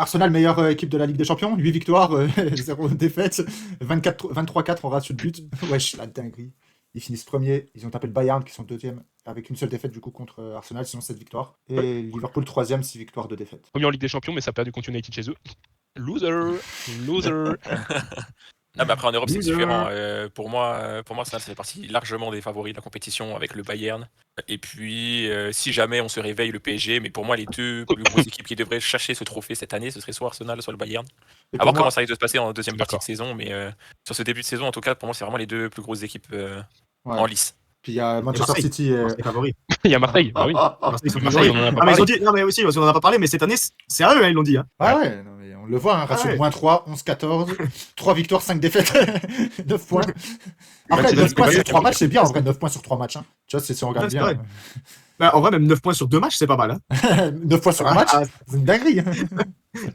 Arsenal, meilleure équipe de la Ligue des Champions, 8 victoires, 0 défaites, 23-4 en ratio de but. Wesh, la dinguerie. Ils finissent premiers, ils ont tapé le Bayern qui sont deuxième avec une seule défaite du coup contre Arsenal, sinon 7 victoires. Et Liverpool troisième, 6 victoires, 2 défaites. Premier en Ligue des Champions, mais ça a perdu contre United chez eux. Loser. Non, mais après en Europe c'est différent. Pour moi, Arsenal fait partie largement des favoris de la compétition avec le Bayern. Et puis, si jamais on se réveille, le PSG. Mais pour moi, les deux plus grosses équipes qui devraient chercher ce trophée cette année, ce serait soit Arsenal, soit le Bayern. À voir comment ça risque de se passer en deuxième partie de saison, mais sur ce début de saison, en tout cas, pour moi, c'est vraiment les deux plus grosses équipes en lice. Puis il y a Manchester City. Les favoris. Il y a Marseille, bah oui. Marseille, on en a pas parlé. Non, mais aussi, parce qu'on en a pas parlé, mais cette année, c'est à eux, ils l'ont dit. Ah ouais, non, mais on le voit, ratio de -3, 11-14, 3 victoires, 5 défaites, 9 points. Après, 9 points sur 3 matchs, c'est bien, en vrai, 9 points sur 3 matchs. Hein. Tu vois, si on regarde bien. Bah, en vrai, même 9 points sur 2 matchs, c'est pas mal. 9 points sur un match, c'est une dinguerie.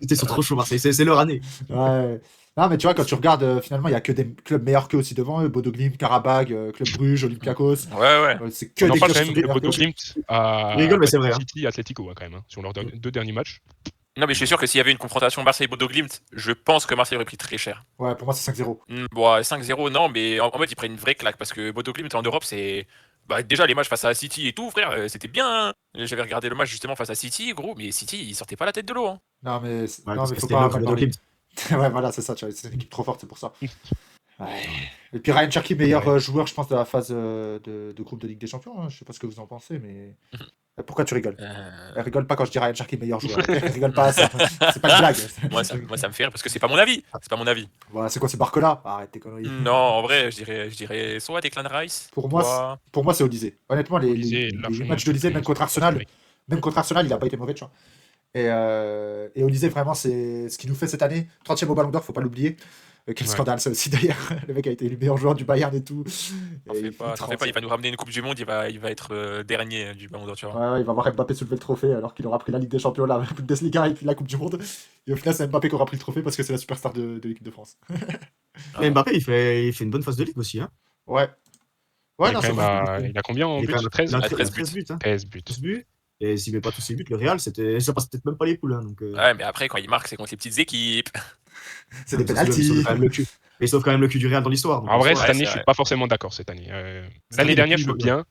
Ils sont trop chauds, Marseille, c'est leur année. Ouais. Non, mais tu vois, quand tu regardes, finalement, il n'y a que des clubs meilleurs qu'eux aussi devant eux. Bodo Glimt, Karabag, Club Bruges, Olympiakos. Ouais. C'est que on des parle clubs quand même de Bodo Glimt à rigole, mais c'est vrai. City, Atletico, quand même, sur leurs 2 derniers matchs. Non, mais je suis sûr que s'il y avait une confrontation Marseille-Bodo Glimt, je pense que Marseille aurait pris très cher. Ouais, pour moi, c'est 5-0. Bon, 5-0, non, mais en mode, ils prennent une vraie claque parce que Bodo Glimt en Europe, c'est. Bah, déjà, les matchs face à City et tout, frère, c'était bien. J'avais regardé le match justement face à City, gros, mais City, ils sortaient pas la tête de l'eau. Hein. Non, mais faut pas. Ouais, voilà, c'est ça, tu vois, c'est une équipe trop forte, c'est pour ça. Ouais. Et puis Ryan Cherky, meilleur joueur, je pense, de la phase de groupe de Ligue des Champions. Hein. Je sais pas ce que vous en pensez, mais. Pourquoi tu rigoles Rigole pas quand je dis Ryan Cherky, meilleur joueur. Rigole pas à ça. C'est pas une blague. moi, ça me fait rire parce que c'est pas mon avis. Voilà, c'est quoi, c'est Barcola Arrête tes conneries. Non, en vrai, je dirais soit Declan Rice. Pour moi, c'est Olysée. Honnêtement, les matchs d'Olysée, même contre Arsenal, il a pas été mauvais, tu vois. Et Olysée, vraiment, c'est ce qu'il nous fait cette année. 30e au Ballon d'Or, faut pas l'oublier. Quel scandale, ça aussi, d'ailleurs. Le mec a été élu meilleur joueur du Bayern et tout. T'en fais pas, il va nous ramener une Coupe du Monde, il va être dernier du Ballon d'Or, tu vois. Ouais, il va voir Mbappé soulever le trophée alors qu'il aura pris la Ligue des Champions, la Bundesliga et puis la Coupe du Monde. Et au final, c'est Mbappé qui aura pris le trophée parce que c'est la superstar de l'équipe de France. Et Mbappé, il fait une bonne phase de ligue aussi. Hein. Ouais. Ouais, non, il a combien en but 13 buts. 13 buts. Et s'il met pas tous ses buts, le Real, ça passe peut-être même pas les poules. Hein, donc, Ouais, mais après, quand il marque, c'est contre les petites équipes. C'est des pénaltys. Mais il sauve quand même le cul du Real dans l'histoire. En vrai, cette année, je suis pas forcément d'accord. Cette année. L'année dernière, je veux bien,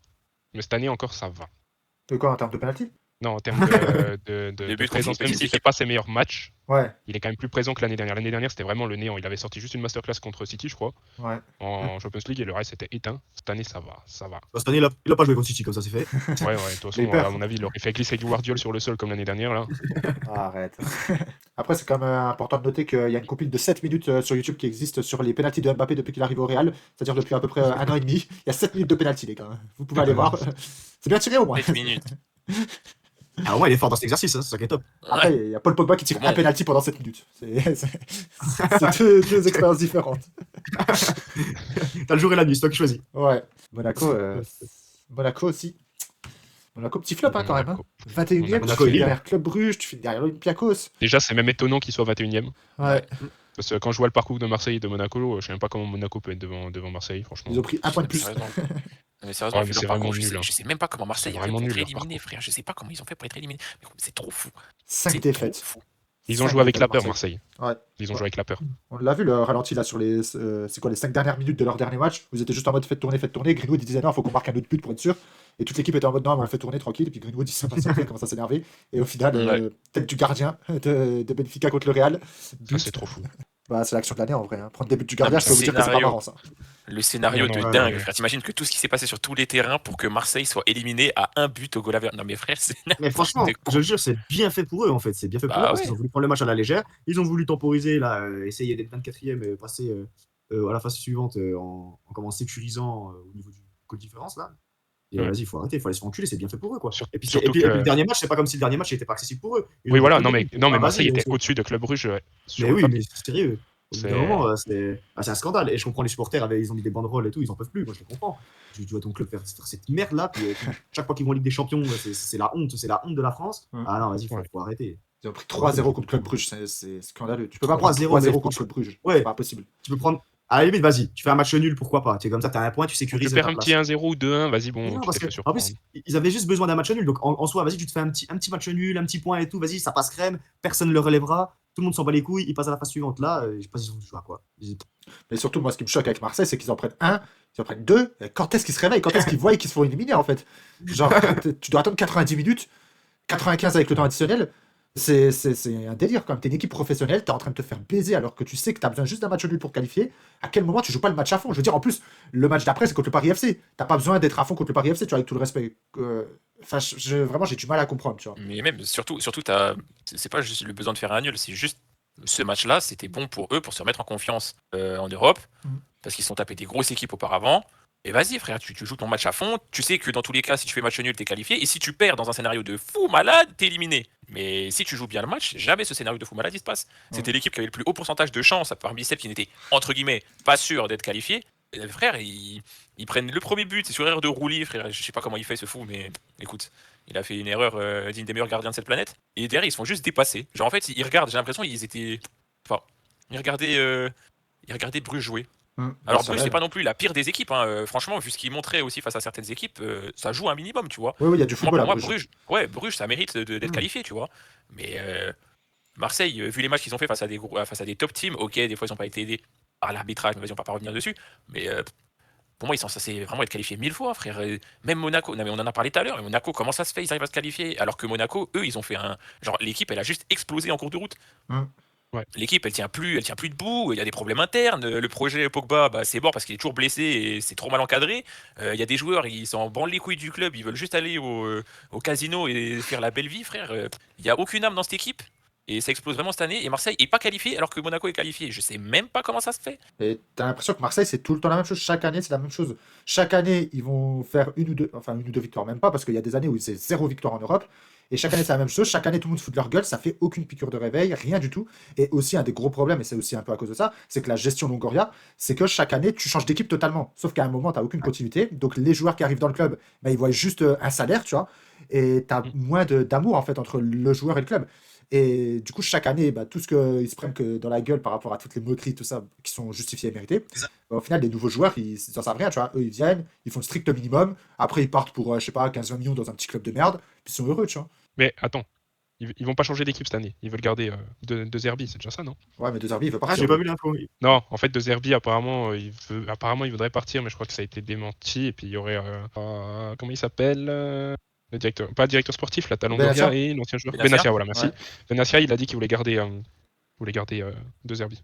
mais cette année encore, ça va. De quoi, en termes de pénalty? Non, en termes de présence, même s'il fait pas ses meilleurs matchs, il est quand même plus présent que l'année dernière. L'année dernière, c'était vraiment le néant. Il avait sorti juste une masterclass contre City, je crois, en Champions League, et le reste était éteint. Cette année, ça va. Cette année, il a pas joué contre City, comme ça, c'est fait. Ouais, de toute façon, à mon avis, il aurait fait glisser Guardiola sur le sol comme l'année dernière, là. Arrête. Après, c'est quand même important de noter qu'il y a une compile de 7 minutes sur YouTube qui existe sur les pénaltys de Mbappé depuis qu'il arrive au Real, c'est-à-dire depuis à peu près 1 an et demi. Il y a 7 minutes de pénalty, les gars. Vous pouvez aller voir. C'est bien tiré au moins. 7 minutes. Ah ouais, il est fort dans cet exercice, hein, c'est ça qui est top. Après, il y a Paul Pogba qui tire un penalty pendant 7 minutes. C'est deux expériences différentes. T'as le jour et la nuit, c'est toi qui choisis. Ouais. Monaco aussi. Monaco, petit flop quand même. Hein. 21ème, tu finis derrière Club Bruges, tu finis derrière Olympiakos. Déjà, c'est même étonnant qu'il soit 21ème. Ouais. Parce que quand je vois le parcours de Marseille et de Monaco, je sais même pas comment Monaco peut être devant Marseille, franchement. Ils ont pris un point de plus. Mais sérieusement, c'est vraiment nul. Je sais même pas comment Marseille a fait pour être éliminé, frère. Je sais pas comment ils ont fait pour être éliminés. C'est trop fou. 5 défaites. Ils ont joué avec la peur, Marseille. Ouais. Ils ont joué avec la peur. On l'a vu, le ralenti là sur les 5 dernières minutes de leur dernier match. Vous étiez juste en mode faites tourner. Greenwood il disait non, il faut qu'on marque un autre but pour être sûr. Et toute l'équipe était en mode non, mais on fait tourner tranquille. Et puis Greenwood il commence à s'énerver. Et au final, tête du gardien de Benfica contre le Real. Ça, c'est trop fou. Bah, c'est l'action de l'année en vrai. Hein. Prendre des buts du gardien, je peux vous dire que c'est pas marrant ça. Le scénario de dingue, frère. T'imagines que tout ce qui s'est passé sur tous les terrains pour que Marseille soit éliminé à un but au goal average. Non mais frère, c'est. Mais franchement, je le jure, c'est bien fait pour eux en fait. C'est bien fait pour eux parce qu'ils ont voulu prendre le match à la légère. Ils ont voulu temporiser, là, essayer d'être 24e et passer à la phase suivante en sécurisant au niveau du goal différence là. Et vas-y, il faut arrêter, il faut aller se faire enculer, c'est bien fait pour eux quoi. Et puis le dernier match, c'est pas comme si le dernier match n'était pas accessible pour eux. Oui, voilà, non mais Marseille était au-dessus de Club Bruges. Mais oui, mais c'est sérieux. C'est un scandale. Et je comprends les supporters, ils ont mis des banderoles et tout, ils en peuvent plus. Moi, je les comprends. Tu vois ton club faire cette merde là. Puis, chaque fois qu'ils vont en Ligue des Champions, c'est la honte de la France. Ah non, vas-y, faut arrêter. Ils ont pris 3-0 contre Club Bruges, c'est scandaleux. Tu peux pas prendre 3-0 contre Club Bruges. Ouais, c'est pas possible. Tu peux prendre. À la limite, vas-y, tu fais un match nul, pourquoi pas. Tu es comme ça, tu as un point, tu sécurises. Tu perds un petit 1-0 ou 2-1, vas-y, bon. Non, parce que, en plus, ils avaient juste besoin d'un match nul. Donc en soi, vas-y, tu te fais un petit match nul, un petit point et tout, vas-y, ça passe crème, personne ne le relèvera. tout le monde s'en bat les couilles, ils passent à la phase suivante. Là, je sais pas s'ils ont du choix, quoi. Mais surtout, moi, ce qui me choque avec Marseille, c'est qu'ils en prennent un, ils en prennent deux. Quand est-ce qu'ils se réveillent? Quand est-ce qu'ils voient qu'ils se font éliminer, en fait? Genre, tu dois attendre 90 minutes, 95 avec le temps additionnel. C'est un délire quand même. T'es une équipe professionnelle, t'es en train de te faire baiser alors que tu sais que t'as besoin juste d'un match nul pour qualifier. À quel moment tu joues pas le match à fond? Je veux dire, en plus, le match d'après, c'est contre le Paris FC. T'as pas besoin d'être à fond contre le Paris FC, tu vois, avec tout le respect. Enfin, vraiment, j'ai du mal à comprendre, tu vois. Mais même, surtout c'est pas juste le besoin de faire un nul, c'est juste ce match-là, c'était bon pour eux pour se remettre en confiance en Europe, parce qu'ils sont tapés des grosses équipes auparavant. Et vas-y, frère, tu joues ton match à fond. Tu sais que dans tous les cas, si tu fais match nul, t'es qualifié. Et si tu perds dans un scénario de fou malade, t'es éliminé. Mais si tu joues bien le match, jamais ce scénario de fou malade il se passe. C'était l'équipe qui avait le plus haut pourcentage de chance parmi celles qui n'étaient, entre guillemets, pas sûres d'être qualifiées. Et, frère, ils prennent le premier but, c'est sur erreur de Roulis, frère. Je sais pas comment il fait ce fou, mais écoute, il a fait une erreur digne des meilleurs gardiens de cette planète. Et derrière, ils se font juste dépasser. Genre, en fait, ils regardent, j'ai l'impression qu'ils étaient. Enfin, ils regardaient Bruges jouer. Alors Bruges, c'est pas non plus la pire des équipes, hein. Franchement, vu ce qu'ils montraient aussi face à certaines équipes, ça joue un minimum, tu vois. Oui, il y a du football. Pour moi, Bruges, ça mérite d'être qualifié, tu vois. Mais Marseille, vu les matchs qu'ils ont fait face à des top teams, ok, des fois ils n'ont pas été aidés par l'arbitrage, mais vas-y, on va pas revenir dessus. Mais pour moi, ils sont censés vraiment être qualifiés 1000 fois, frère. Même Monaco, non, mais on en a parlé tout à l'heure. Monaco, comment ça se fait? Ils arrivent à se qualifier, alors que Monaco, eux, ils ont fait genre l'équipe, elle a juste explosé en cours de route. Ouais. L'équipe, elle tient plus debout. Il y a des problèmes internes. Le projet Pogba, c'est mort parce qu'il est toujours blessé et c'est trop mal encadré. Il y a des joueurs, ils s'en branlent les couilles du club. Ils veulent juste aller au casino et faire la belle vie, frère. Il y a aucune âme dans cette équipe et ça explose vraiment cette année. Et Marseille est pas qualifié alors que Monaco est qualifié. Je sais même pas comment ça se fait. Et t'as l'impression que Marseille, c'est tout le temps la même chose. Chaque année, c'est la même chose. Chaque année, ils vont faire une ou deux victoires, même pas, parce qu'il y a des années où c'est 0 victoire en Europe. Et chaque année, c'est la même chose. Chaque année, tout le monde se fout de leur gueule. Ça fait aucune piqûre de réveil, rien du tout. Et aussi, un des gros problèmes, et c'est aussi un peu à cause de ça, c'est que la gestion Longoria, c'est que chaque année, tu changes d'équipe totalement. Sauf qu'à un moment, tu n'as aucune continuité. Donc, les joueurs qui arrivent dans le club, ils voient juste un salaire, tu vois. Et tu as moins d'amour, en fait, entre le joueur et le club. Et du coup, chaque année, tout ce qu'ils se prennent que dans la gueule par rapport à toutes les moqueries, tout ça, qui sont justifiées et méritées, au final, les nouveaux joueurs, ils n'en savent rien, tu vois. Eux, ils viennent, ils font le strict minimum. Après, ils partent pour, je sais pas, 15-20 millions dans un petit club de merde. Puis ils sont heureux, tu vois. Mais attends, ils vont pas changer d'équipe cette année. Ils veulent garder De Zerbi, c'est déjà ça, non? Ouais, mais De Zerbi, il veut partir. J'ai pas vu l'info. Non, en fait, De Zerbi, apparemment, il voudrait partir, mais je crois que ça a été démenti. Et puis il y aurait. Comment il s'appelle le directeur, pas le directeur sportif, la Longoria et l'ancien joueur. Benassia, voilà, merci. Ouais. Benassia, il a dit qu'il voulait garder De Zerbi.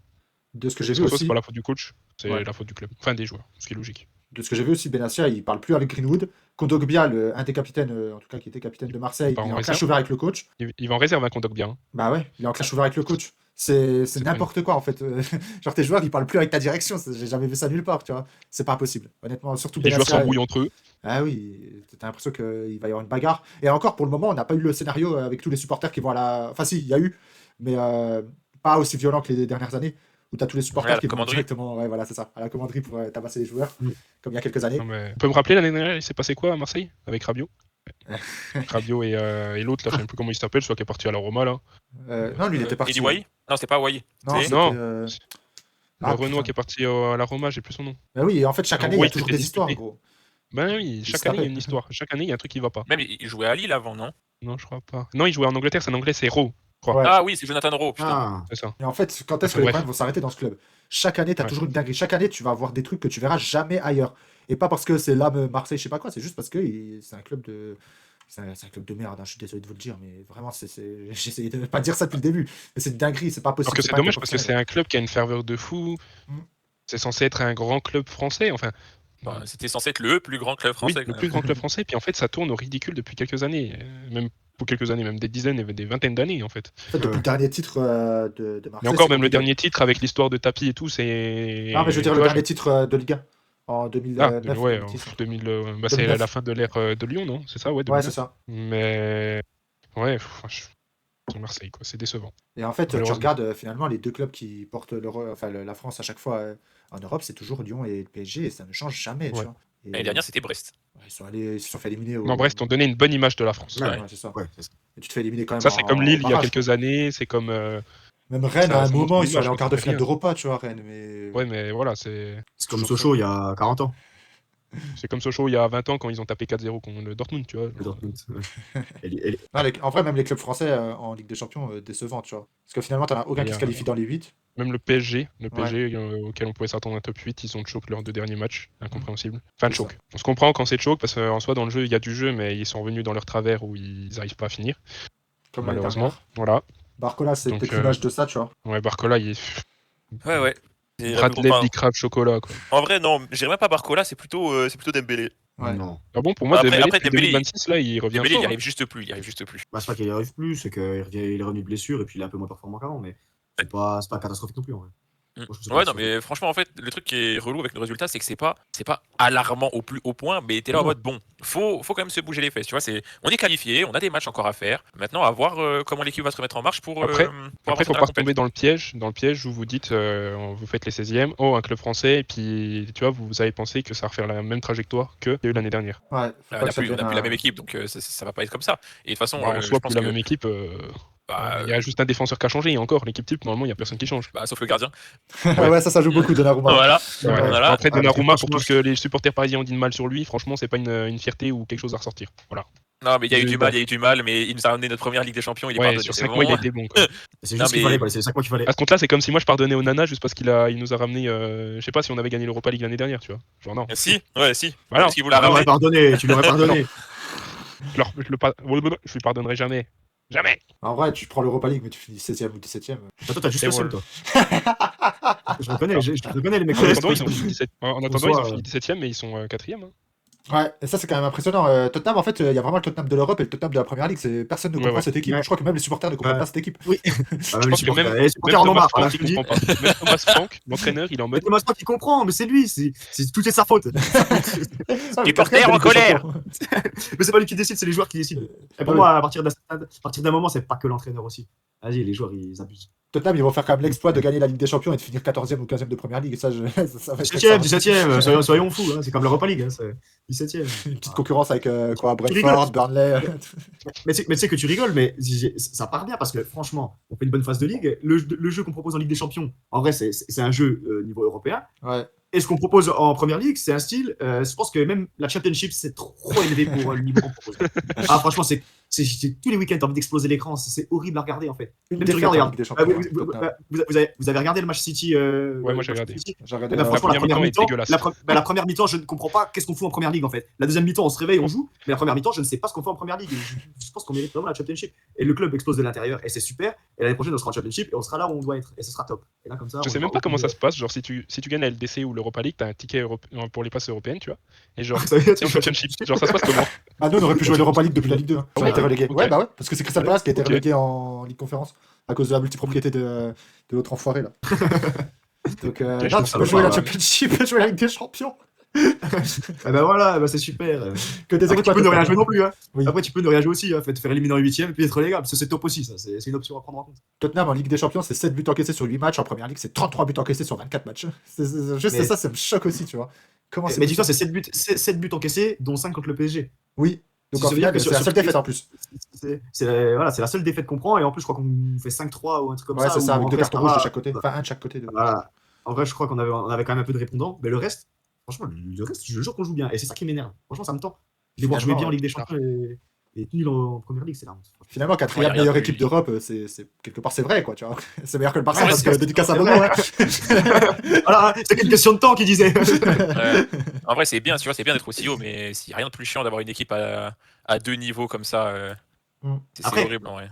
De ce que j'ai vu aussi. C'est pas la faute du coach, c'est la faute du club. Enfin, des joueurs, ce qui est logique. De ce que j'ai vu aussi, Benassia, il parle plus avec Greenwood. Kondogbia, un des capitaines, en tout cas qui était capitaine de Marseille, il est en clash ouvert avec le coach. Il va en réserve, Kondogbia. Hein. Bah ouais, il est en clash ouvert avec le coach. C'est n'importe quoi en fait. Genre tes joueurs, ils parlent plus avec ta direction. J'ai jamais vu ça nulle part, tu vois. C'est pas possible. Honnêtement, surtout les joueurs s'embrouillent entre eux. Ah oui, t'as l'impression qu'il va y avoir une bagarre. Et encore, pour le moment, on n'a pas eu le scénario avec tous les supporters qui vont à la. Enfin si, il y a eu, mais pas aussi violent que les dernières années. Où t'as tous les supporters qui vont directement, voilà, c'est ça, à la commanderie pour tabasser les joueurs, comme il y a quelques années. Non, mais... Tu peux me rappeler l'année dernière, il s'est passé quoi à Marseille avec Rabiot? Rabiot et l'autre, là, je sais plus comment il s'appelle, soit qui est parti à la Roma, là. Non, lui, il était parti. Eddie Wai? Non, c'était pas Wai. Non. Le Renoir qui est parti à la Roma, j'ai plus son nom. Bah oui, en fait, chaque année, il y a toujours des histoires, gros. Ben oui, chaque année, il y a une histoire. Chaque année, il y a un truc qui va pas. Même, il jouait à Lille avant, non? Non, je crois pas. Non, il jouait en Angleterre, c'est en anglais, c'est Rowe. Ouais. Ah oui, c'est Jonathan Rowe, putain. C'est ça. Et en fait, quand est-ce que les problèmes vont s'arrêter dans ce club? Chaque année, tu as toujours une dinguerie. Chaque année, tu vas avoir des trucs que tu verras jamais ailleurs. Et pas parce que c'est l'âme Marseille, je sais pas quoi, c'est juste parce que c'est un club de. C'est un club de merde, hein. Je suis désolé de vous le dire, mais vraiment, j'essayais de ne pas dire ça depuis le début. Mais c'est une dinguerie, c'est pas possible. Parce que c'est dommage parce que c'est un club qui a une ferveur de fou. C'est censé être un grand club français, enfin. C'était censé être le plus grand club français. Oui, le plus grand club français, puis en fait, ça tourne au ridicule depuis quelques années. Même pour quelques années, même des dizaines et des vingtaines d'années, en fait. En fait, depuis le dernier titre de Marseille. Mais encore, même le dernier titre avec l'histoire de Tapi et tout, c'est. Ah, mais je veux dire, le dernier titre de Ligue 1. En 2009. C'est la fin de l'ère de Lyon, non? C'est ça, ouais. 2009. Ouais, c'est ça. Mais ouais, c'est Marseille, quoi. C'est décevant. Et en fait, tu regardes finalement les deux clubs qui portent la France à chaque fois en Europe, c'est toujours Lyon et le PSG, et ça ne change jamais. Tu vois. L'année dernière, c'était Brest. Ils se sont fait éliminer. Non, Brest ont donné une bonne image de la France. Ouais, c'est ça. Et tu te fais éliminer quand même. Ça, c'est comme Lille il y a quelques années, c'est comme. Même Rennes, à un moment, ils sont allés en quart de finale d'Europa, tu vois, Rennes. Mais... Ouais, mais voilà, c'est. C'est comme Sochaux il y a 40 ans. C'est comme Sochaux il y a 20 ans quand ils ont tapé 4-0 contre le Dortmund, tu vois. Le Dortmund, en vrai, même les clubs français en Ligue des Champions, décevants, tu vois. Parce que finalement, t'en as aucun qui se qualifie dans les 8. Même le PSG auquel on pouvait s'attendre un top 8, ils ont choke leurs 2 derniers matchs, incompréhensible. Enfin, choke. On se comprend quand c'est choke, parce qu'en soi, dans le jeu, il y a du jeu, mais ils sont revenus dans leur travers où ils n'arrivent pas à finir. Comme malheureusement. Voilà. Barcola, c'est peut-être l'image de ça, tu vois. Ouais, Barcola, il est. Ouais. Bradley, Bicrave, Chocolat, quoi. En vrai, non, j'irais même pas Barcola, c'est plutôt Dembélé. Ouais. Non. Ah bon, pour moi, Dembélé, 2026, là, il revient Dembélé, fort. il arrive juste plus. Bah, c'est pas qu'il y arrive plus, c'est qu'il est revenu de blessure et puis il est un peu moins performant qu'avant, mais c'est pas catastrophique non plus, en vrai. Ouais, non, mais franchement, en fait, le truc qui est relou avec le résultat, c'est que c'est pas alarmant au plus haut point, mais t'es là en mode bon, faut quand même se bouger les fesses, tu vois. On est qualifié, on a des matchs encore à faire. Maintenant, à voir comment l'équipe va se remettre en marche pour. Après, faut pas tomber dans le piège où vous dites, vous faites les 16e, un club français, et puis tu vois, vous avez pensé que ça va refaire la même trajectoire qu'il y a eu l'année dernière. Ouais, on n'a plus la même équipe, donc ça va pas être comme ça. Et de toute façon, en soi, plus la même équipe. Il y a juste un défenseur qui a changé, et encore, l'équipe type, normalement, il n'y a personne qui change. Sauf le gardien. Ouais, ça joue beaucoup, Donnarumma. Voilà. Après, Donnarumma, pour tout ce que les supporters parisiens ont dit de mal sur lui, franchement, c'est pas une fierté ou quelque chose à ressortir. Voilà. Non, mais il y a eu du mal, mais il nous a ramené notre première Ligue des Champions, il est pardonné. Sur 5 mois, il a été bon. C'est juste qu'il fallait, c'est 5 mois qu'il fallait. À ce compte-là, c'est comme si moi je pardonnais au Nana juste parce qu'il nous a ramené. Je sais pas si on avait gagné l'Europa League l'année dernière, tu vois. Genre non. Si. Voilà. Parce qu'il vous l'a ramené. Tu l'aurais pardonné. Je lui pardonnerai jamais. Jamais. En vrai, tu prends l'Europa League, mais tu finis 16e ou 17e. Toi, t'as juste le seul, toi. Je reconnais les mecs. En attendant, ils ont fini 17e, mais ils sont 4e. Ouais, et ça c'est quand même impressionnant. Tottenham, en fait, il y a vraiment le Tottenham de l'Europe et le Tottenham de la Première Ligue. Personne ne comprend cette équipe. Je crois que même les supporters ne comprennent pas cette équipe. Oui. Je pense que même Thomas Frank, il comprend pas. Même Thomas Frank, l'entraîneur, il est en mode. Thomas Frank, il comprend, mais c'est lui. Tout est sa faute. Supporter en colère. Mais c'est pas lui qui décide, c'est les joueurs qui décident. Et pour moi, à partir d'un moment, c'est pas que l'entraîneur aussi. Vas-y, les joueurs, ils abusent. Tottenham, ils vont faire quand même l'exploit de gagner la Ligue des Champions et de finir 14e ou 15e de Première Ligue. Ça va être 17e, soyons fous. C'est comme l'Europa League. 17e. Une petite concurrence avec Brentford, Burnley. Mais tu sais que tu rigoles, mais ça part bien parce que franchement, on fait une bonne phase de ligue. Le jeu qu'on propose en Ligue des Champions, en vrai, c'est un jeu niveau européen. Ouais. Et ce qu'on propose en Première Ligue, c'est un style. Je pense que même la Championship, c'est trop élevé pour le niveau qu'on propose. Franchement, c'est tous les week-ends, t'as envie d'exploser l'écran. C'est horrible à regarder en fait. Même si regarde. Vous avez regardé le match City Ouais, moi j'ai regardé. Franchement, la première mi-temps, je ne comprends pas qu'est-ce qu'on fout en Première Ligue en fait. La deuxième mi-temps, on se réveille, on joue. Mais la première mi-temps, je ne sais pas ce qu'on fait en Première Ligue. Je pense qu'on mérite vraiment la Championship. Et le club explose de l'intérieur et c'est super. Et l'année prochaine, on sera en Championship et on sera là où on doit être. Et ce sera top. Et là, comme ça, je sais même pas comment ça se passe. Genre, si tu gagnes la LDC ou l'Europa League, t'as un ticket pour les passes européennes, tu vois. Et genre, c'est en Championship. Genre, ça se passe comment? Ah, nous, on aurait pu jouer l'Europa League depuis la Ligue 2. On a été relégué. Ouais, bah ouais, parce que c'est Crystal Palace qui a été relégué en Ligue Conférence à cause de la multipropriété de l'autre enfoiré là. Donc, non, tu peux jouer la Championship, tu peux jouer la Ligue des Champions. Bah voilà, c'est super. Que des tu peux ne rien jouer non plus. Oui. Après, tu peux ne rien jouer aussi. Te faire éliminer en 8ème et puis être relégable. C'est top aussi, ça. C'est une option à prendre en compte. Tottenham en Ligue des Champions, c'est 7 buts encaissés sur 8 matchs. En Première Ligue, c'est 33 buts encaissés sur 24 matchs. Juste ça me choque aussi, tu vois. Mais dis-toi, c'est 7 buts encaissés, dont 5 contre le PSG. Oui. Donc en final, c'est la seule défaite en plus. C'est la seule défaite qu'on prend. Et en plus, je crois qu'on fait 5-3 ou un truc comme ça. Ouais, c'est ça, avec 2 cartons rouges de chaque côté. Enfin, un de chaque côté. Voilà. En vrai, je crois qu'on avait quand même un peu de répondants. Mais le reste, franchement, je jure qu'on joue bien. Et c'est ça qui m'énerve. Franchement, ça me tend. Les voir jouer bien en Ligue des Champions et nul en Première Ligue, c'est la honte. Finalement, 4e meilleure équipe d'Europe, quelque part, c'est vrai, quoi, tu vois. C'est meilleur que le Barça parce que dédicace à Bono, Voilà, c'est qu'une question de temps qu'il disait. En vrai, c'est bien, tu vois, c'est bien d'être aussi haut, mais s'il n'y a rien de plus chiant d'avoir une équipe à 2 niveaux comme ça, c'est horrible, en vrai.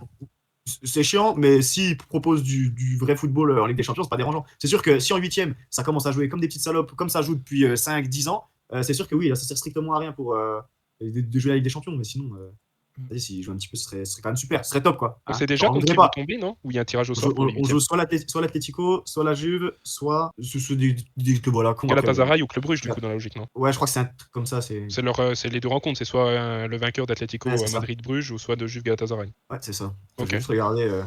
C'est chiant, mais s'ils proposent du vrai football en Ligue des Champions, c'est pas dérangeant. C'est sûr que si en 8ème, ça commence à jouer comme des petites salopes, comme ça joue depuis 5-10 ans, c'est sûr que oui, là, ça sert strictement à rien pour de jouer la Ligue des Champions, mais sinon, s'ils jouent un petit peu, ce serait quand même super, ce serait top, quoi. C'est déjà contre qui va tomber, non? Ou il y a un tirage au sort? On joue soit l'Atlético, soit la Juve, soit des clubs, voilà. Galatasaray ou Club Brugge, du coup, dans la logique, non? Ouais, je crois que c'est un truc comme ça. C'est les 2 rencontres, c'est soit le vainqueur d'Atlético Madrid-Bruges ou soit de Juve Galatasaray. Ouais, c'est ça. Ok. Juste regarder.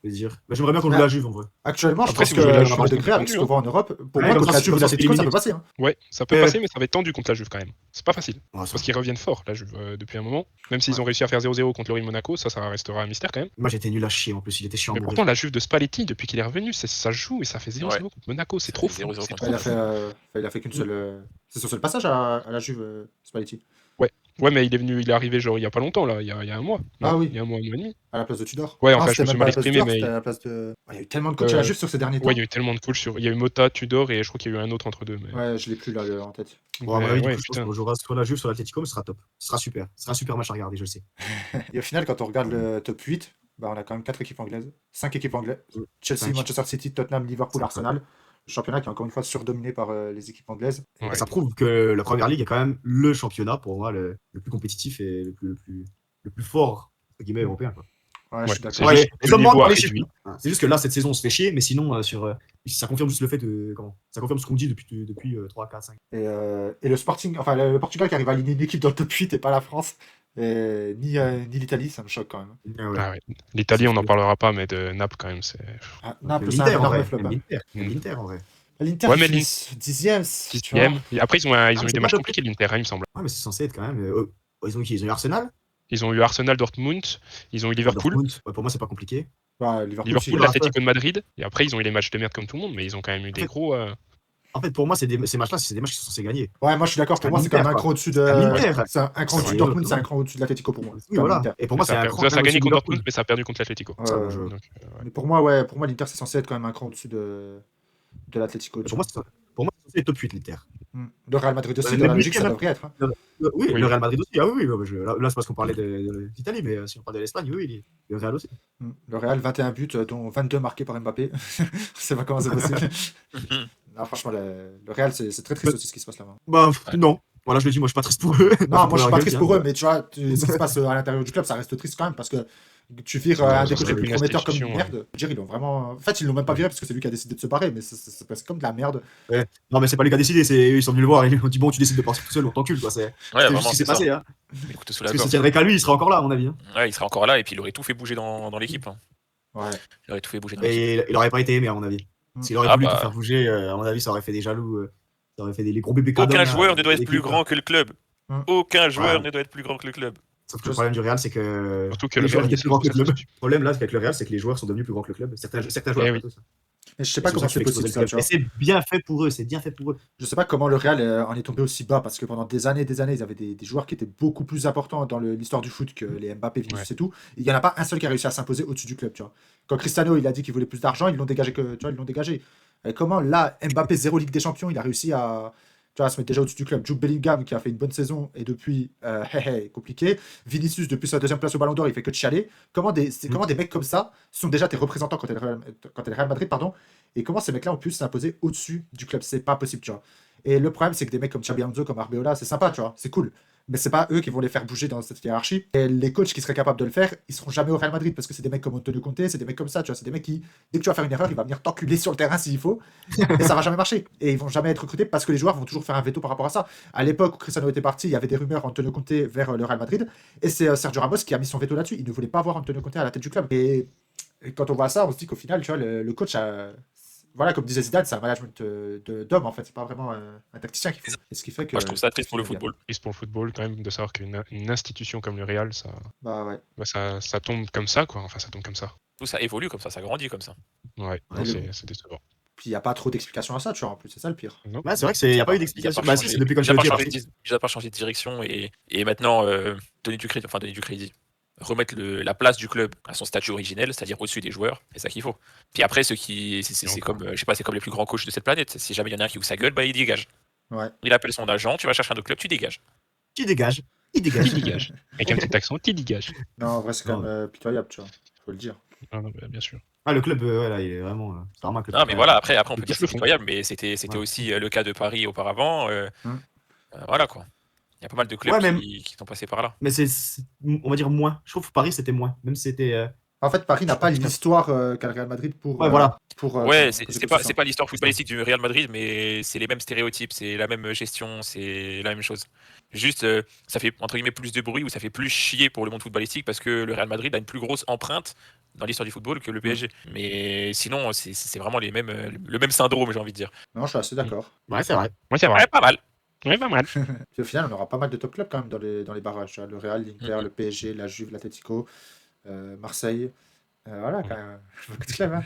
J'aimerais bien qu'on joue la Juve en vrai. Actuellement, je pense que le degré avec ce qu'on voit en Europe, pour moi, contre la Juve, l'Atlético, ça peut passer. Ouais, ça peut passer, mais ça va être tendu contre la Juve quand même. C'est pas facile. Parce qu'ils reviennent fort, la Juve, depuis un moment. Même s'ils ont réussi à faire 0-0 contre l'Ori Monaco, ça restera un mystère quand même. Moi, j'étais nul à chier en plus, il était chiant. Mais pourtant, la Juve de Spalletti, depuis qu'il est revenu, ça joue et ça fait 0-0 contre Monaco. C'est trop fou. Il a fait qu'une seule. C'est son seul passage à la Juve, Spalletti. Ouais, mais il est arrivé genre il y a pas longtemps là, il y a un mois. Ah oui. Il y a un mois et demi. À la place de Tudor. Ouais, enfin je me suis mal exprimé, mais. À la place de... Il y a eu tellement de coachs à la Juve sur ces derniers temps. Ouais, il y a eu tellement de coachs Il y a eu Mota, Tudor et je crois qu'il y a eu un autre entre deux. Mais... Ouais, je l'ai plus là en tête. Bon, je pense qu'on jouera sur la Juve, sur l'Atlético, mais ce sera top. Ce sera super. Ce sera un super match à regarder, je le sais. Et au final, quand on regarde le top 8, on a quand même 4 équipes anglaises. 5 équipes anglaises. Chelsea, Manchester City, Tottenham, Liverpool, Arsenal. Le championnat qui est encore une fois surdominé par les équipes anglaises. Ouais. Ça prouve que la Première Ligue est quand même le championnat, pour moi, le plus compétitif et le plus fort, entre guillemets, européen. Quoi. Ouais, je suis d'accord. C'est juste que là, cette saison, on se fait chier, mais sinon, ça confirme juste le fait de. Ça confirme ce qu'on dit depuis 3, 4, 5. Et le Sporting, enfin, le Portugal qui arrive à aligner une équipe dans le top 8 et pas la France, ni l'Italie, ça me choque quand même. Ah ouais. L'Italie, on n'en parlera pas, mais de Naples, quand même, c'est. Naples, c'est un énorme flop. L'Inter, en vrai. L'Inter, ouais, mais 10e. Après, ils ont eu des matchs compliqués, l'Inter, il me semble. Ouais, mais c'est censé être quand même. Ils ont eu Arsenal. Ils ont eu Arsenal, Dortmund, ils ont eu Liverpool. Ouais, pour moi, c'est pas compliqué. Liverpool, l'Atlético de Madrid. Et après, ils ont eu les matchs de merde comme tout le monde, mais ils ont quand même eu des gros. En fait, pour moi, ces matchs-là, c'est des matchs qui sont censés gagner. Ouais, moi je suis d'accord. Pour moi, c'est quand même un cran au-dessus de. C'est un cran au-dessus de Dortmund, c'est un cran au-dessus de l'Atlético pour moi. Oui, voilà. Et pour moi, c'est un cran. Ça a gagné contre Dortmund, mais ça a perdu contre l'Atlético. Mais pour moi, l'Inter, c'est censé être quand même un cran au-dessus de l'Atlético. Pour moi, c'est top 8, l'Inter. Le Real Madrid aussi, dans la logique, ça devrait être. Oui, le Real Madrid aussi. Ah oui, là, c'est parce qu'on parlait d'Italie, mais si on parle de l'Espagne, oui, le Real aussi. Le Real, 21 buts, dont 22 marqués par Mbappé. Je sais pas comment c'est possible. Non, franchement, le Real, c'est très triste aussi ce qui se passe là-bas. Bah, non. Voilà, je le dis, moi, je suis pas triste pour eux. Non, moi, je suis pas triste pour eux, mais tu vois, ce qui se passe à l'intérieur du club, ça reste triste quand même parce que. Tu vires un des coachs les plus prometteurs comme une merde. Je veux dire, ils l'ont vraiment. En fait, ils l'ont même pas viré parce que c'est lui qui a décidé de se barrer, mais c'est presque comme de la merde. Ouais. Non, mais c'est pas lui qui a décidé, ils sont venus le voir et ils lui ont dit bon, tu décides de partir tout seul, on t'encule quoi. C'est vraiment ce qui s'est passé. Hein. Parce que ça tiendrait qu'à lui, il serait encore là, à mon avis. Hein. Ouais, il serait encore là et puis il aurait tout fait bouger dans l'équipe. Hein. Ouais. Il aurait tout fait bouger dans l'équipe. Et il aurait pas été aimé, à mon avis. S'il aurait voulu tout faire bouger, à mon avis, ça aurait fait des jaloux. Ça aurait fait des gros bébés. Aucun joueur ne doit être plus grand que le club. Aucun joueur ne doit être plus grand que le club. Sauf que le problème du Real, c'est que les joueurs étaient plus grands que le club. Le problème là, avec le Real, c'est que les joueurs sont devenus plus grands que le club. Certains joueurs. Oui. Mais je sais pas comment c'est possible ça. Mais c'est bien fait pour eux, Je sais pas comment le Real en est tombé aussi bas parce que pendant des années, ils avaient des joueurs qui étaient beaucoup plus importants dans l'histoire du foot que les Mbappé, Vinicius et tout. Il y en a pas un seul qui a réussi à s'imposer au-dessus du club, tu vois. Quand Cristiano, il a dit qu'il voulait plus d'argent, ils l'ont dégagé Et comment là, Mbappé 0 Ligue des Champions, il a réussi à se mettre déjà au-dessus du club. Jude Bellingham qui a fait une bonne saison et depuis, compliqué. Vinicius, depuis sa deuxième place au Ballon d'Or, il fait que de chialer. Comment des mecs comme ça sont déjà tes représentants quand t'es le Real Madrid, pardon, et comment ces mecs-là ont pu s'imposer au-dessus du club? C'est pas possible, tu vois. Et le problème, c'est que des mecs comme Xabi Alonso, comme Arbeloa, c'est sympa, tu vois, c'est cool. Mais c'est pas eux qui vont les faire bouger dans cette hiérarchie. Et les coachs qui seraient capables de le faire, ils seront jamais au Real Madrid parce que c'est des mecs comme Antonio Conte, c'est des mecs comme ça, tu vois, c'est des mecs qui, dès que tu vas faire une erreur, il va venir t'enculer sur le terrain s'il faut, et ça va jamais marcher. Et ils vont jamais être recrutés parce que les joueurs vont toujours faire un veto par rapport à ça. À l'époque où Cristiano était parti, il y avait des rumeurs Antonio Conte vers le Real Madrid, et c'est Sergio Ramos qui a mis son veto là-dessus. Il ne voulait pas voir Antonio Conte à la tête du club. Et quand on voit ça, on se dit qu'au final, tu vois, le coach a. Voilà, comme disait Zidane, c'est un management d'homme en fait, c'est pas vraiment un tacticien qu'il faut. Et ce qui fait que. Moi, je trouve ça triste pour le football. Triste pour le football, quand même, de savoir qu'une institution comme le Real, ça. Bah ouais. Ça tombe comme ça, quoi. Enfin, ça tombe comme ça. Tout ça évolue comme ça grandit comme ça. Ouais, c'est décevant. Puis il n'y a pas trop d'explications à ça, tu vois, en plus, c'est ça le pire. Ouais, c'est vrai qu'il n'y a pas eu d'explication. Bah, c'est depuis quand je n'ai pas changé de direction et maintenant, donner du crédit. Remettre la place du club à son statut originel, c'est-à-dire au-dessus des joueurs, c'est ça qu'il faut. Puis après, c'est comme, je sais pas, c'est comme les plus grands coachs de cette planète. Si jamais il y en a un qui ouvre sa gueule, bah il dégage. Ouais. Il appelle son agent, tu vas chercher un autre club, tu dégages. Il dégage. Avec un petit accent, tu dégages. Non, en vrai, c'est quand même pitoyable, tu vois. Faut le dire. Non, bien sûr. Ah, le club, là, il est vraiment. C'est vraiment un club. Non, mais voilà, après, on peut dire que c'est pitoyable, mais c'était aussi le cas de Paris auparavant. Voilà quoi. Il y a pas mal de clubs qui sont passés par là. Mais c'est, on va dire, moins. Je trouve que Paris, c'était moins. Même si c'était. En fait, Paris n'a pas l'histoire qu'a le Real Madrid pour. Ouais, voilà. C'est pas l'histoire footballistique du Real Madrid, mais c'est les mêmes stéréotypes, c'est la même gestion, c'est la même chose. Juste, ça fait entre guillemets plus de bruit ou ça fait plus chier pour le monde footballistique parce que le Real Madrid a une plus grosse empreinte dans l'histoire du football que le PSG. Mais sinon, c'est vraiment le même syndrome, j'ai envie de dire. Non, je suis assez d'accord. Ouais, c'est vrai. Ouais, c'est vrai. Ouais, pas mal. Ouais, pas mal. Puis au final, on aura pas mal de top clubs quand même dans les barrages. Le Real, l'Inter, le PSG, la Juve, l'Atlético, Marseille. Voilà, quand même. Beaucoup de clubs. Hein.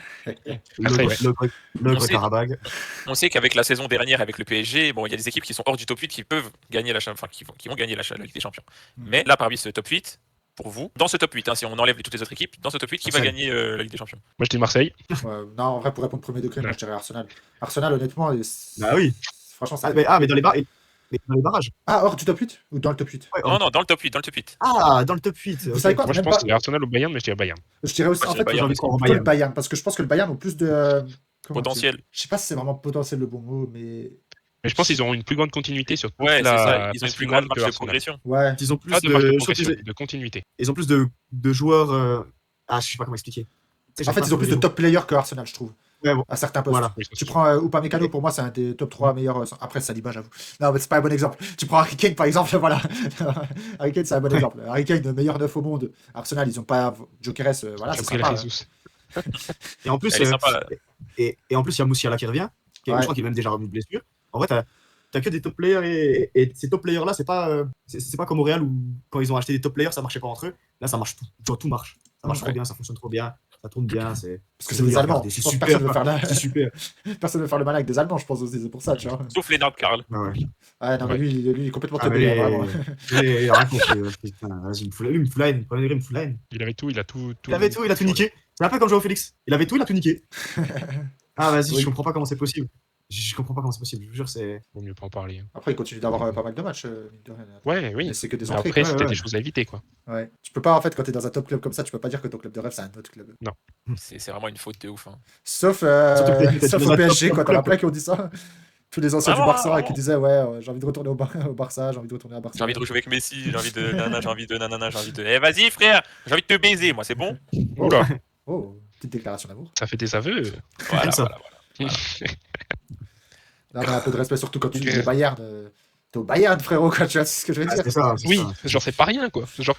Le Karabag. On sait qu'avec la saison dernière, avec le PSG, bon, il y a des équipes qui sont hors du top 8 qui peuvent gagner qui vont gagner la Ligue des Champions. Mais là, parmi ce top 8, pour vous, dans ce top 8, hein, si on enlève toutes les autres équipes, dans ce top 8, qui va gagner la Ligue des Champions? Moi, je dis Marseille. Non, en vrai, pour répondre premier degré, moi, je dirais Arsenal. Arsenal, honnêtement, bah oui. Franchement, ça. Mais dans les barrages. Ah, hors du top 8 ou dans le top 8? Ouais, non, dans le top 8. Ah, dans le top 8. Vous savez quoi? Moi, je pense que c'est Arsenal ou Bayern, mais je dirais Bayern. Je dirais aussi, en fait, Bayern, le Bayern, parce que je pense que le Bayern ont plus de potentiel. Je sais pas si c'est vraiment potentiel le bon mot, mais je pense qu'ils auront une plus grande continuité sur toute c'est ça. la Ils ont une plus grande marge de progression. Ouais. Ils ont plus de continuité. Ils ont plus de joueurs. Je sais pas comment expliquer. En fait, ils ont plus de top players que Arsenal, je trouve. Ouais, bon. À certains postes. Voilà. Tu prends Upamecano, pour moi, c'est un des top 3 meilleurs. Après, Saliba, j'avoue. Non, mais c'est pas un bon exemple. Tu prends Harry Kane, par exemple, voilà. Harry Kane, c'est un bon exemple. Harry Kane, le meilleur neuf au monde. Arsenal, ils ont pas Jokeres, voilà, c'est sympa. Et en plus, et en plus, il y a Moussiala qui revient. Je crois qu'il est même déjà revenu de blessure. En vrai, t'as que des top players et ces top players là, c'est pas comme au Real où quand ils ont acheté des top players, ça marchait pas entre eux. Là, ça marche tout. Tout marche. Ça marche trop bien, ça fonctionne trop bien. Ça tourne bien, parce que c'est des Allemands. C'est super. Personne ne veut faire le malin avec des Allemands, je pense aussi, c'est pour ça, tu vois. Sauf Lennart Karl. Ah non, mais lui, il est complètement teubé, vraiment. Il a rien compris. Vas-y, il me fout la haine. Il avait tout, il a tout. Il avait tout, il a tout niqué. C'est un peu comme Joao Félix. Il avait tout, il a tout niqué. Ah, vas-y, je comprends pas comment c'est possible. Je comprends pas comment c'est possible, je vous jure, c'est. Vaut mieux pas en parler. Après, il continue d'avoir pas mal de matchs, mine de rien. Ouais, oui. Mais c'est que des entrées. Après, c'était des choses à éviter, quoi. Ouais. Tu peux pas, en fait, quand t'es dans un top club comme ça, tu peux pas dire que ton club de rêve, c'est un autre club. Non. C'est vraiment une faute de ouf. Hein. Sauf au PSG, quand t'en as plein qui ont dit ça. Tous les anciens du Barça qui disaient, ouais, j'ai envie de retourner au Barça, j'ai envie de retourner à Barça. J'ai envie de rejouer avec Messi, j'ai envie de nanana, j'ai envie de. Eh, vas-y, frère, j'ai envie de te baiser, moi, c'est bon? Oh, petite déclaration d'amour. Ça fait des aveux. Voilà. Non, mais un peu de respect, surtout quand tu dis Bayern. T'es au Bayern, frérot, quoi, tu vois ce que je veux dire. Oui, genre c'est pas rien, quoi. Genre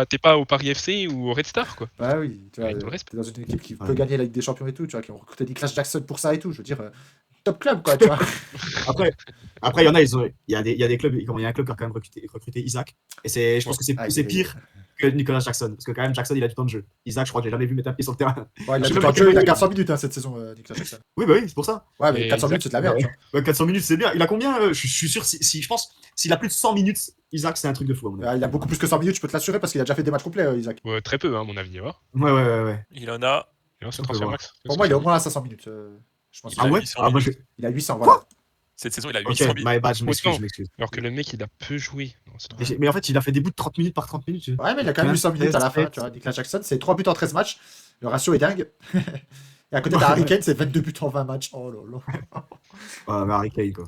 t'es pas au Paris FC ou au Red Star, quoi. Bah oui, tu vois, t'es dans une équipe qui peut gagner la Ligue des Champions et tout, tu vois, qui ont recruté Nicolas Jackson pour ça et tout, je veux dire, top club, quoi, tu vois. Après, il y a des clubs, il y a un club qui a quand même recruté Isaac, et je pense que c'est pire que Nicolas Jackson, parce que quand même Jackson il a du temps de jeu. Isaac, je crois que j'ai jamais vu mettre un pied sur le terrain. Ouais, il a du temps de jeu, il a 400 minutes cette saison, Nicolas Jackson. Oui, bah oui, c'est pour ça. Ouais, mais 400 minutes, c'est de la merde. Ouais, 400 minutes, c'est bien. Il a combien? Je suis sûr, je pense, s'il a plus de 100 minutes, Isaac, c'est un truc de fou. Il a beaucoup plus que 100 minutes, je peux te l'assurer, parce qu'il a déjà fait des matchs complets, Isaac. Très peu, à mon avis. Ouais. Il en a. Pour moi, il est au moins à 500 minutes. Je pense. Ah ouais? Il a 800, voilà. Cette saison, il a 800 minutes. My bad, je m'excuse. Alors que le mec, il a peu joué. Mais en fait, il a fait des bouts de 30 minutes par 30 minutes. Ouais, mais il a quand même 800 minutes à la fin. Tu vois, Nicolas Jackson, c'est 3 buts en 13 matchs. Le ratio est dingue. Et à côté de Harry Kane, c'est 22 buts en 20 matchs. Oh là là. Ouais, mais Harry Kane, quoi.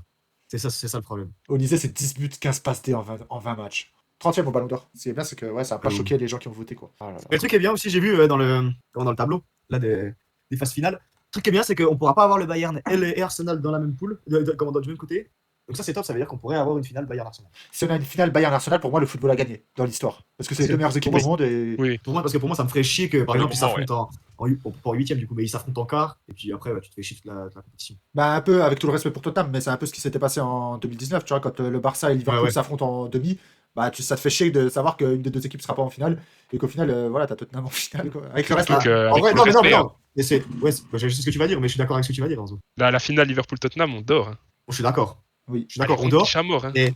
C'est ça le problème. Olysée, c'est 10 buts, 15 passes D en 20 matchs. 30e au Ballon d'Or. Ce qui est bien, c'est que ça n'a pas choqué les gens qui ont voté, quoi. Mais le truc qui est bien aussi, j'ai vu dans le tableau là, des phases finales. Le truc qui est bien, c'est qu'on ne pourra pas avoir le Bayern et Arsenal dans la même poule, du même côté. Donc ça, c'est top, ça veut dire qu'on pourrait avoir une finale Bayern-Arsenal. Si on a une finale Bayern-Arsenal, pour moi, le football a gagné dans l'histoire. Parce que c'est les deux meilleures équipes au monde. Et... Oui. Pour moi, ça me ferait chier que, par exemple, ils s'affrontent en 8ème, du coup, mais ils s'affrontent en quart, et puis après, tu te fais chier toute la compétition. Bah, un peu, avec tout le respect pour Tottenham, mais c'est un peu ce qui s'était passé en 2019, tu vois, quand le Barça et Liverpool s'affrontent en demi. Bah, ça te fait chier de savoir qu'une des deux équipes sera pas en finale et qu'au final, voilà, t'as Tottenham en finale, quoi. Avec le reste. En vrai, non. Mais je sais ce que tu vas dire, mais je suis d'accord avec ce que tu vas dire, Enzo. La finale Liverpool-Tottenham, on dort. Je suis d'accord. Oui, je suis d'accord, on dort. Et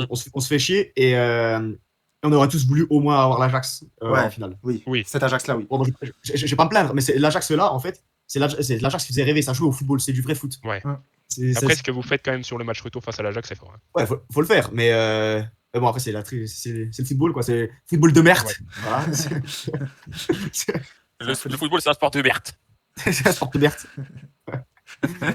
on se fait chier et on aurait tous voulu au moins avoir l'Ajax en finale. Oui. Cet Ajax-là, oui. Bon, je vais pas me plaindre, mais l'Ajax-là, en fait, c'est l'Ajax qui faisait rêver, ça joue au football, c'est du vrai foot. Ouais. Après, ce que vous faites quand même sur le match retour face à l'Ajax, c'est fort. Hein. Ouais, faut le faire, mais bon, après, c'est le football, quoi. C'est football de merde. Ouais. Voilà. Le football, c'est un sport de merde. C'est un sport de merde.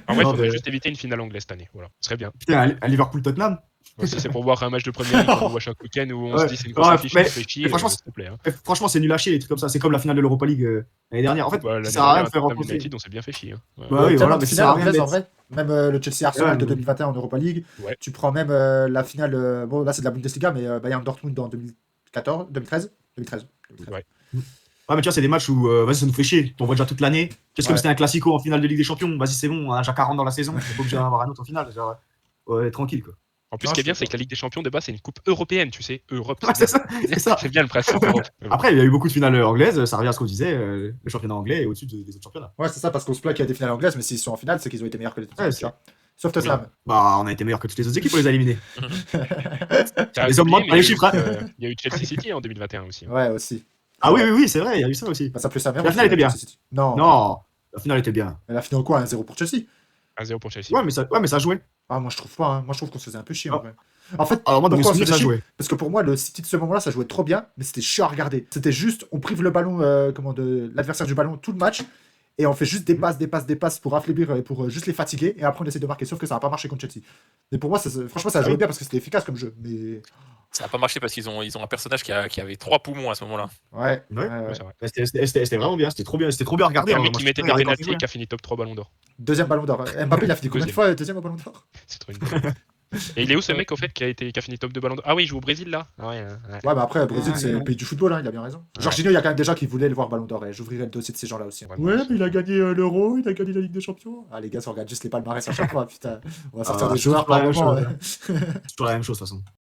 En vrai, il faudrait juste éviter une finale anglaise cette année. Voilà, ce serait bien. Putain, à Liverpool-Tottenham. Si c'est pour voir un match de première ligue qu'on voit chaque week-end où on se dit c'est une grosse affiche qui fait chier, franchement, s'il te plaît. Franchement, c'est nul à chier, les trucs comme ça. C'est comme la finale de l'Europa League l'année dernière. En fait, ça sert à rien de faire rencontrer. On s'est bien fait chier. Oui, voilà, mais c'est anglaise en vrai. Même le Chelsea-Arsenal de 2021 en Europa League. Tu prends même la finale. Bon, là, c'est de la Bundesliga, mais Bayern Dortmund en 2013. Ouais, Ouais, mais tu vois, c'est des matchs où, vas-y, ça nous fait chier. T'en vois déjà toute l'année. Qu'est-ce que c'était un classico en finale de Ligue des Champions? Vas-y, c'est bon, on a déjà 40 dans la saison. C'est pas obligé d'en avoir un autre en finale. Genre, ouais, tranquille, quoi. En plus, ce qui est bien, c'est que la Ligue des Champions de base, c'est une coupe européenne, tu sais. Europe. C'est ça. C'est bien le principe. Après, il y a eu beaucoup de finales anglaises. Ça revient à ce qu'on disait. Le championnat anglais est au-dessus des autres championnats. Ouais, c'est ça, parce qu'on se plaint qu'il y a des finales anglaises, mais s'ils sont en finale, c'est qu'ils ont été meilleurs que les autres. Sauf Tottenham. Bah, on a été meilleurs que toutes les autres équipes pour les éliminer. Les hommes mentent, les chiffres. Il y a eu Chelsea City en 2021 aussi. Ouais, aussi. Ah oui, c'est vrai, il y a eu ça aussi. Bah, ça peut servir. La finale était bien. Non, la finale était bien. Elle a fini en quoi? 1-0 pour Chelsea? 1-0 pour Chelsea. Ouais, mais ça jouait. Ah, moi je trouve pas. Moi je trouve qu'on se faisait un peu chier. En fait, alors moi, dans mes souvenirs, ça jouait. Parce que pour moi, le City de ce moment-là, ça jouait trop bien, mais c'était chiant à regarder. C'était juste, on prive le ballon, de l'adversaire du ballon tout le match, et on fait juste des passes pour affaiblir, pour juste les fatiguer, et après on essaie de marquer. Sauf que ça n'a pas marché contre Chelsea. Et pour moi, franchement, ça jouait bien parce que c'était efficace comme jeu. Mais ça n'a pas marché parce qu'ils ont un personnage qui avait 3 poumons à ce moment-là. Ouais. C'était vraiment bien, c'était trop bien à regarder. Un mec qui mettait des pénaltys qui a fini top 3 ballon d'or. Deuxième ballon d'or. Mbappé, il a fini combien de fois deuxième au ballon d'or? C'est trop une. Et il est où ce mec au fait qui a fini top 2 ballon d'or? Ah oui, il joue au Brésil là. Ouais, mais après, le Brésil, c'est le pays du football, il a bien raison. Jorginho, il y a quand même des gens qui voulaient le voir ballon d'or, et j'ouvrirai le dossier de ces gens-là aussi. Ouais, mais il a gagné l'Euro, il a gagné la Ligue des Champions. Ah, les gars, on regarde juste les palmarès à chaque fois, putain. On va sortir des joueurs par moment. C'est toujours la même chose, de toute façon.